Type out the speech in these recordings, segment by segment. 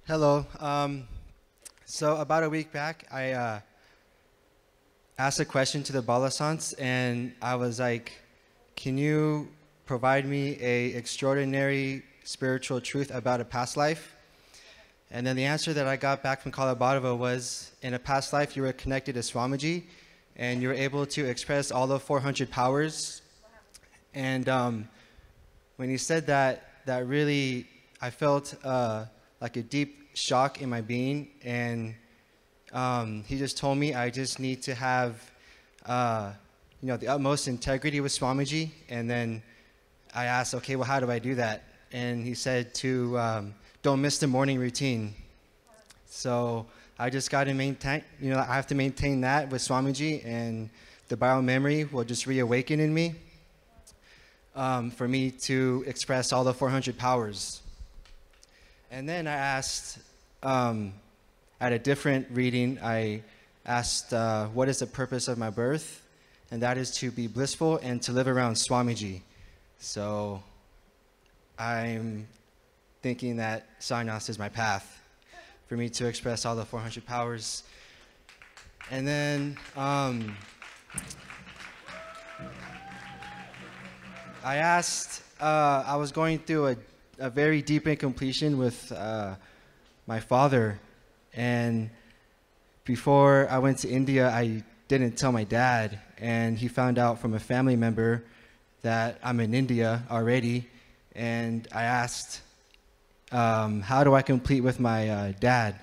Hello. So about a week back, I asked a question to the Balasants, and I was like, can you provide me a extraordinary spiritual truth about a past life? And then the answer that I got back from Kalabhadava was, in a past life, you were connected to Swamiji, and you were able to express all the 400 powers. And when he said that, that really, I felt like a deep shock in my being. And he just told me I just need to have, the utmost integrity with Swamiji. And then I asked, okay, well, how do I do that? And he said to don't miss the morning routine. So I just got to maintain, I have to maintain that with Swamiji, and the biomemory will just reawaken in me for me to express all the 400 powers. And then I asked, at a different reading, I asked, what is the purpose of my birth? And that is to be blissful and to live around Swamiji. So I'm thinking that sannyas is my path for me to express all the 400 powers. And then I asked, I was going through a very deep incompletion with my father, and before I went to India, I didn't tell my dad, and he found out from a family member that I'm in India already, and I asked, how do I complete with my dad?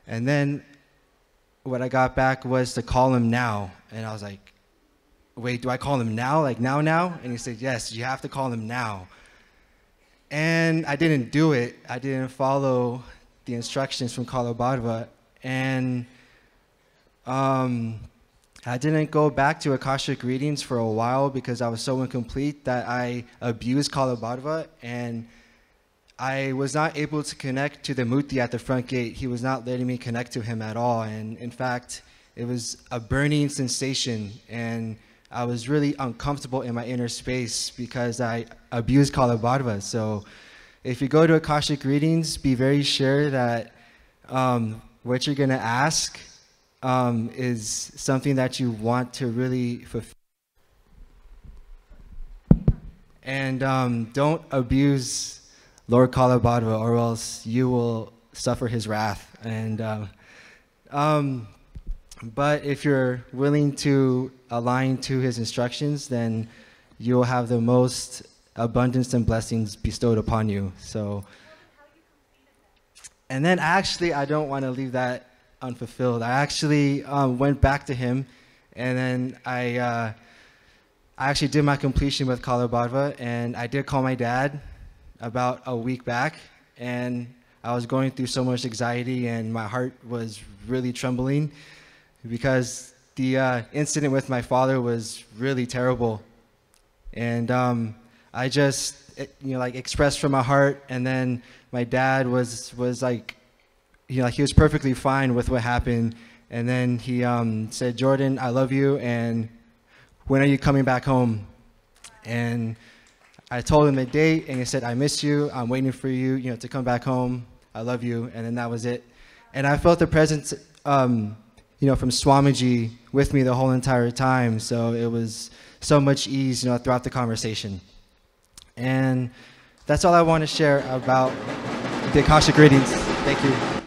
And then what I got back was to call him now, and I was like, wait, do I call him now, like now? And he said, yes, you have to call him now. And I didn't do it. I didn't follow the instructions from Kalabhadava, and I didn't go back to Akashic readings for a while because I was so incomplete that I abused Kalabhadava, and I was not able to connect to the Murti at the front gate. He was not letting me connect to him at all, and in fact, it was a burning sensation, and I was really uncomfortable in my inner space because I abused Kalabhadava. So if you go to Akashic readings, be very sure that what you're going to ask is something that you want to really fulfill. And don't abuse Lord Kalabhadava, or else you will suffer his wrath. And but if you're willing to align to his instructions, then you'll have the most abundance and blessings bestowed upon you. So, and then actually, I don't want to leave that unfulfilled. I actually went back to him, and then I actually did my completion with Kalabhadava, and I did call my dad about a week back, and I was going through so much anxiety, and my heart was really trembling because the incident with my father was really terrible. And I just, expressed from my heart, and then my dad was like, he was perfectly fine with what happened. And then he said, Jordan, I love you, and when are you coming back home? And I told him the date, and he said, I miss you, I'm waiting for you, to come back home, I love you, and then that was it. And I felt the presence, from Swamiji with me the whole entire time, so it was so much ease, throughout the conversation. And that's all I want to share about the Akashic readings. Thank you.